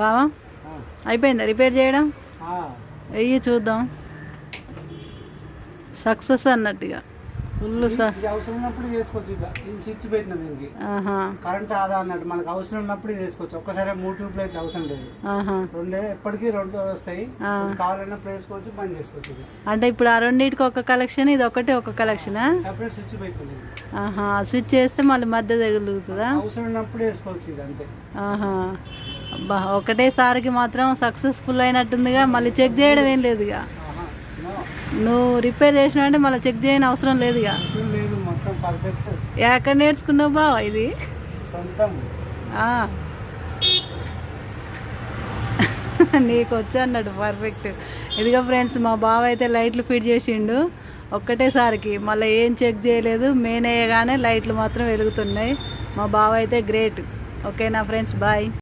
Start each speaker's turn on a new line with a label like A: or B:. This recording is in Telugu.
A: బావా అయిపోయిందా రిపేర్ చేయడం? వెయ్యి చూద్దాం. సక్సెస్ అన్నట్టుగా ఫుల్
B: అవసరం ఉన్నప్పుడు చేసుకోవచ్చు. ఇక ఇది స్విచ్ పెట్టిన దీనికి కరెంట్ ఆదా అన్నట్టు మనకు అవసరం ఉన్నప్పుడు ఇది వేసుకోవచ్చు. ఒక్కసారి 3 ట్యూబ్ లైట్లు అవసరం లేదు. ఎప్పటికీ 2 వస్తాయి. కావాలన్నప్పుడు వేసుకోవచ్చు, బంద్ చేసుకోవచ్చు.
A: అంటే ఇప్పుడు ఆ రెండింటికి ఒక కలెక్షన్, ఇది ఒకటే ఒక కలెక్షనా?
B: సపరేట్ స్విచ్ పెట్టింది.
A: స్విచ్ చేస్తే మళ్ళీ మధ్య తగులుతుందా?
B: అవసరం ఉన్నప్పుడు వేసుకోవచ్చు ఇది అంతే.
A: అబ్బా ఒకటేసారికి మాత్రం సక్సెస్ఫుల్ అయినట్టుందిగా. మళ్ళీ చెక్ చేయడం ఏం లేదు ఇక. నువ్వు రిపేర్ చేసినావు అంటే మళ్ళీ చెక్ చేయని అవసరం లేదు ఇక. ఎక్కడ నేర్చుకున్నావు బావ ఇది? నీకు వచ్చా అన్నట్టు పర్ఫెక్ట్. ఇదిగో ఫ్రెండ్స్, మా బావ అయితే లైట్లు ఫిట్ చేసిండు ఒక్కటేసారికి. మళ్ళీ ఏం చెక్ చేయలేదు, మెయిన్ అయ్యగానే లైట్లు మాత్రం వెలుగుతున్నాయి. మా బావ అయితే గ్రేట్. ఓకేనా ఫ్రెండ్స్, బాయ్.